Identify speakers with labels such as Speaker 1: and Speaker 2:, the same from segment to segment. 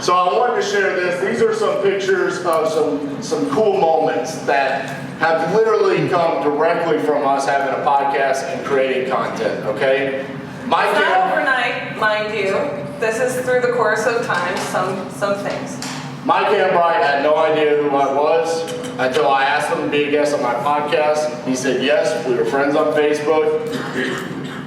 Speaker 1: So I wanted to share this. These are some pictures of some cool moments that have literally come directly from us having a podcast and creating content, okay?
Speaker 2: It's not overnight, mind you. This is through the course of time, some things.
Speaker 1: Mike Ambright had no idea who I was until I asked him to be a guest on my podcast. He said yes. We were friends on Facebook.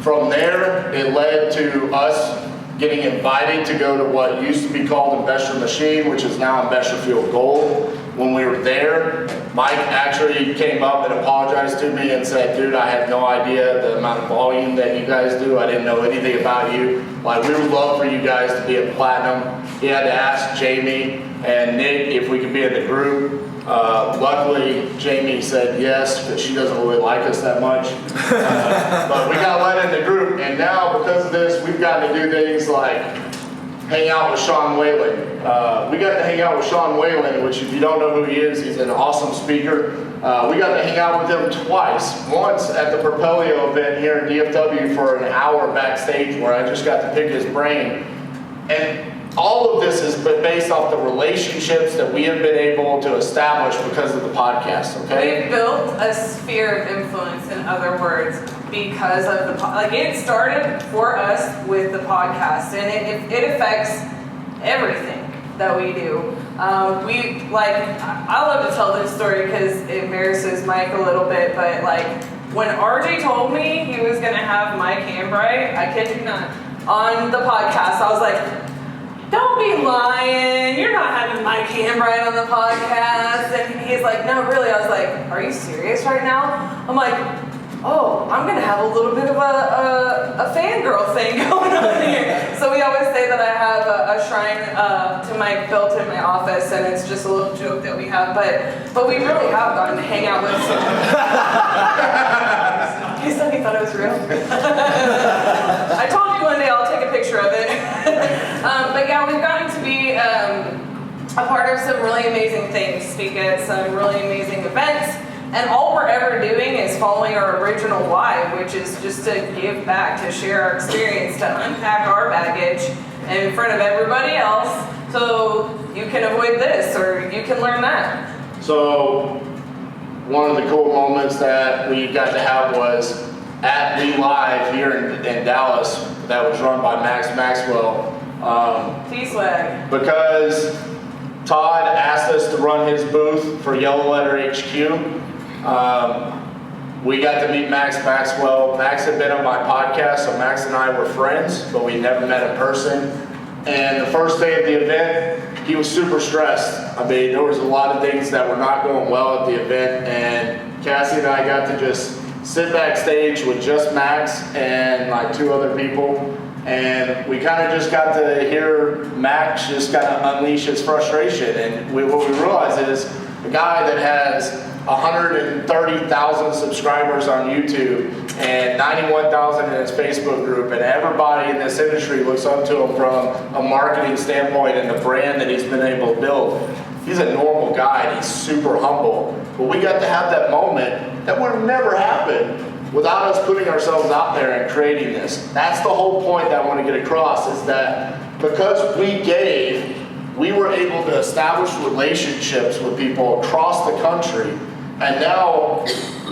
Speaker 1: From there, it led to us getting invited to go to what used to be called Investor Machine, which is now Investor Field Gold. When we were there, Mike actually came up and apologized to me and said, dude, I had no idea the amount of volume that you guys do. I didn't know anything about you. Like, we would love for you guys to be at Platinum. He had to ask Jamie and Nick if we could be in the group. Luckily, Jamie said yes, because she doesn't really like us that much. But we got let in the group, and now because of this, we've gotten to do things like hang out with Sean Whalen. We got to hang out with Sean Whalen, which if you don't know who he is, he's an awesome speaker. We got to hang out with him twice. Once at the Propelio event here in DFW for an hour backstage where I just got to pick his brain. And all of this is based off the relationships that we have been able to establish because of the podcast, okay?
Speaker 2: We've built a sphere of influence, in other words, because of the like it started for us with the podcast, and it affects everything that we do. I love to tell this story because it embarrasses Mike a little bit, but like when RJ told me he was gonna have Mike Ambright, I kid you not, on the podcast, I was like, don't be lying, you're not having Mike Ambright on the podcast. And he's like, no, really. I was like, are you serious right now? I'm like, oh, I'm gonna have a little bit of a fangirl thing going on here. So we always say that I have a shrine to Mike built in my office, and it's just a little joke that we have, but we really have gotten to hang out with some. He said he thought it was real. I told you one day I'll take a picture of it. But yeah, we've gotten to be a part of some really amazing things, speak at some really amazing events, and all we're ever doing is following our original why, which is just to give back, to share our experience, to unpack our baggage in front of everybody else so you can avoid this or you can learn that.
Speaker 1: So one of the cool moments that we got to have was at the Live here in Dallas that was run by Max Maxwell.
Speaker 2: T-Swag.
Speaker 1: Because Todd asked us to run his booth for Yellow Letter HQ. We got to meet Max Maxwell. Max had been on my podcast, so Max and I were friends, but we never met in person. And the first day of the event, he was super stressed. I mean, there was a lot of things that were not going well at the event, and Cassie and I got to just sit backstage with just Max and like two other people, and we kind of just got to hear Max just kind of unleash his frustration. And what we realized is a guy that has 130,000 subscribers on YouTube and 91,000 in his Facebook group, and everybody in this industry looks up to him from a marketing standpoint and the brand that he's been able to build. He's a normal guy and he's super humble. But we got to have that moment that would have never happened without us putting ourselves out there and creating this. That's the whole point that I want to get across, is that because we gave, we were able to establish relationships with people across the country. And now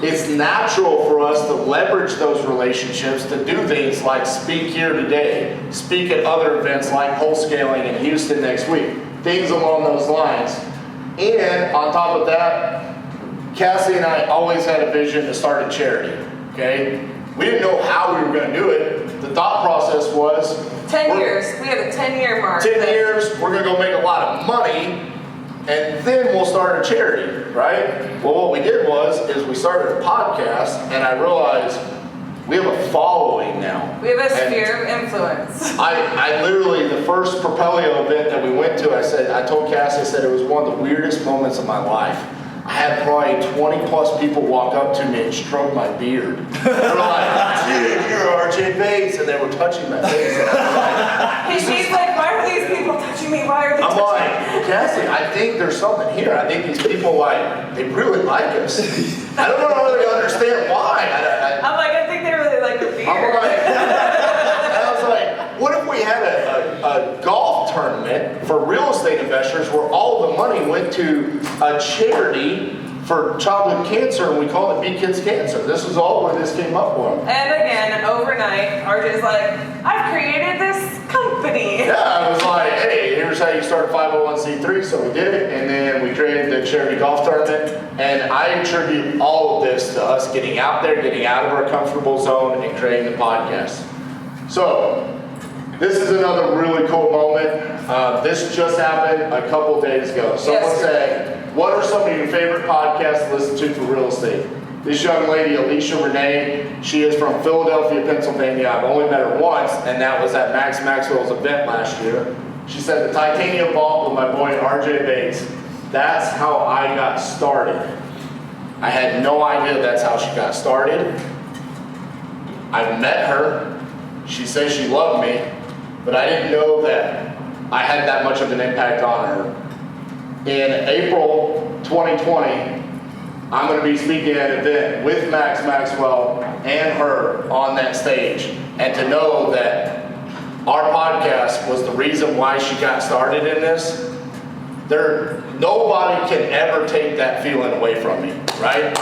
Speaker 1: it's natural for us to leverage those relationships to do things like speak here today, speak at other events like wholesaling in Houston next week, things along those lines. And on top of that, Cassie and I always had a vision to start a charity, okay? We didn't know how we were going to do it. The thought process was
Speaker 2: 10 years. We had a 10-year mark.
Speaker 1: 10 years, we're going to go make a lot of money, and then we'll start a charity, right? Well, what we did is we started a podcast, and I realized we have a following now.
Speaker 2: We have a sphere of influence.
Speaker 1: I literally, the first Propelio event that we went to, I told Cassie, I said it was one of the weirdest moments of my life. I had probably 20 plus people walk up to me and stroke my beard. They were like, dude, you're RJ Bates, and they were touching my face. And I was like,
Speaker 2: she's like, why are these people touching me? Why are they touching me?
Speaker 1: I'm like, Cassie, I think there's something here. I think these people, they really like us. I don't really understand why.
Speaker 2: I'm like, I think they really like your beard.
Speaker 1: I'm like, and I was like, what if we had a golf tournament for real estate investors where all the money went to a charity for childhood cancer, and we called it Beat Kids Cancer. This is all where this came up from.
Speaker 2: And again, overnight, RJ's like, I've created this company.
Speaker 1: Yeah, I was like, hey, here's how you start a 501c3, so we did it, and then we created the charity golf tournament, and I attribute all of this to us getting out there, getting out of our comfortable zone, and creating the podcast. So, this is another really cool moment. This just happened a couple days ago. Someone said, what are some of your favorite podcasts to listen to for real estate? This young lady, Alicia Renee, she is from Philadelphia, Pennsylvania. I've only met her once, and that was at Max Maxwell's event last year. She said, the Titanium Vault with my boy RJ Bates. That's how I got started. I had no idea that's how she got started. I met her. She says she loved me, but I didn't know that I had that much of an impact on her. In April 2020, I'm going to be speaking at an event with Max Maxwell and her on that stage. And to know that our podcast was the reason why she got started in this, nobody can ever take that feeling away from me, right?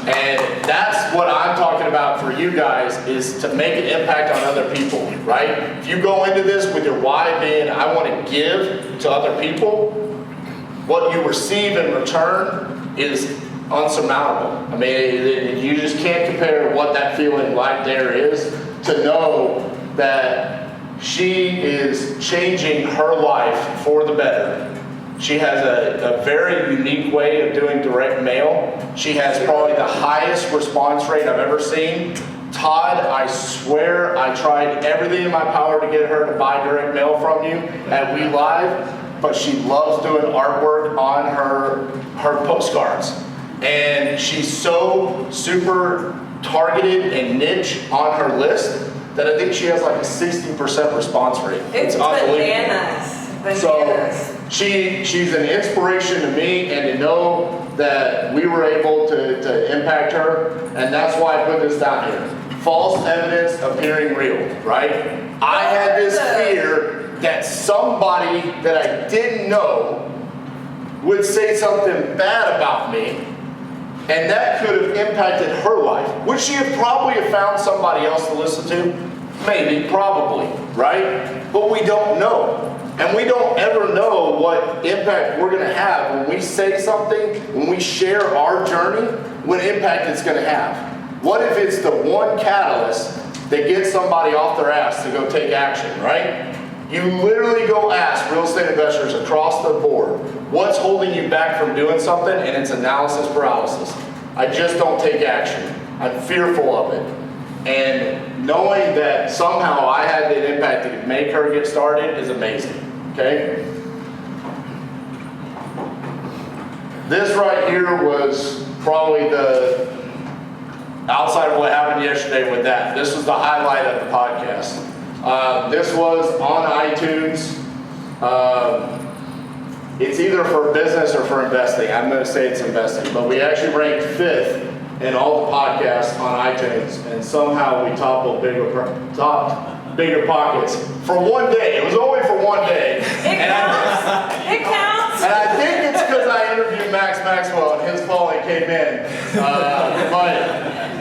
Speaker 1: And that's what I'm talking about for you guys, is to make an impact on other people, right? If you go into this with your why being, I want to give to other people, what you receive in return is unsurmountable. I mean, you just can't compare what that feeling right there is to know that she is changing her life for the better. She has a very unique way of doing direct mail. She has probably the highest response rate I've ever seen. Todd, I swear I tried everything in my power to get her to buy direct mail from you at We Live, but she loves doing artwork on her postcards. And she's so super targeted and niche on her list that I think she has like a 60% response rate.
Speaker 2: It's bananas.
Speaker 1: So she's an inspiration to me, and to know that we were able to impact her, and that's why I put this down here. False evidence appearing real, right? I had this fear that somebody that I didn't know would say something bad about me, and that could have impacted her life. Would she have probably found somebody else to listen to? Maybe, probably, right? But we don't know. And we don't ever know what impact we're going to have when we say something, when we share our journey, what impact it's going to have. What if it's the one catalyst that gets somebody off their ass to go take action, right? You literally go ask real estate investors across the board, what's holding you back from doing something, and it's analysis paralysis. I just don't take action. I'm fearful of it. And knowing that somehow I had the impact to make her get started is amazing, okay? This right here was probably the, outside of what happened yesterday with that, this was the highlight of the podcast. This was on iTunes. It's either for business or for investing. I'm going to say it's investing, but we actually ranked 5th in all the podcasts on iTunes, and somehow we topped Bigger Pockets for one day. It was only for one day.
Speaker 2: It counts.
Speaker 1: And I think it's because I interviewed Max Maxwell and his calling came in.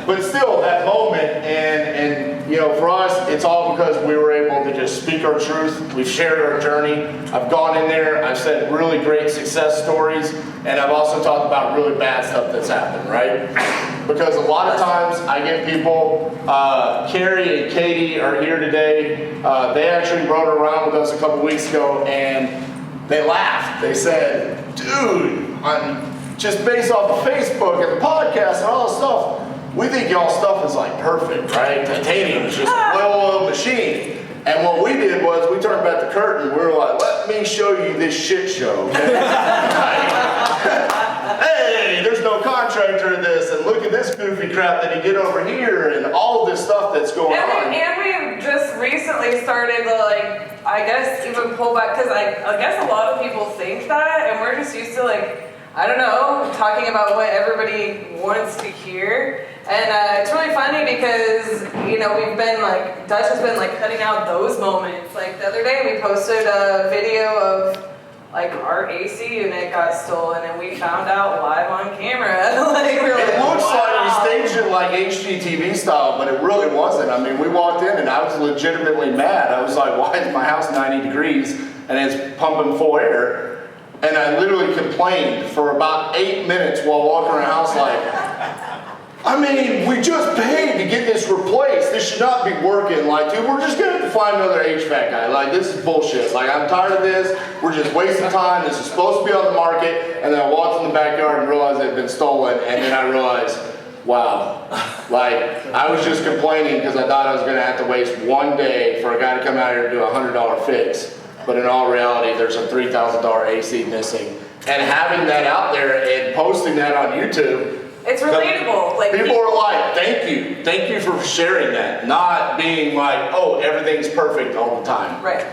Speaker 1: But still, that moment, and you know, for us, it's all because we were able to just speak our truth. We've shared our journey. I've gone in there. I've said really great success stories, and I've also talked about really bad stuff that's happened, right? Because a lot of times I get people, Carrie and Katie are here today. They actually rode around with us a couple weeks ago, and they laughed. They said, dude, just based off of Facebook and the podcast and all this stuff, we think y'all's stuff is like perfect, right? Titanium is just a well-oiled machine. And what we did was we turned back the curtain. We were like, let me show you this shit show. Okay? Hey, there's no contractor in this, and look at this goofy crap that he did over here, and all this stuff that's going on.
Speaker 2: And we just recently started to, like, I guess even pull back, because I guess a lot of people think that, and we're just used to, like, I don't know, talking about what everybody wants to hear. And it's really funny because, you know, we've been like, Dutch has been like cutting out those moments. Like the other day we posted a video of like our AC unit got stolen and we found out live on camera. Like, we were like,
Speaker 1: It looks
Speaker 2: wow.
Speaker 1: like we staged it like HGTV style, but it really wasn't. I mean, we walked in and I was legitimately mad. I was like, why is my house 90 degrees and it's pumping full air? And I literally complained for about 8 minutes while walking around the house like, I mean, we just paid to get this replaced. This should not be working. Like, dude, we're just gonna have to find another HVAC guy. Like, this is bullshit. Like, I'm tired of this. We're just wasting time. This is supposed to be on the market. And then I walked in the backyard and realized it had been stolen. And then I realized, wow. Like, I was just complaining because I thought I was gonna have to waste one day for a guy to come out here and do a $100 fix. But in all reality, there's a $3,000 AC missing. And having that out there and posting that on YouTube,
Speaker 2: It's relatable. Like
Speaker 1: people are like, thank you for sharing that, not being like, oh, everything's perfect all the time.
Speaker 2: Right.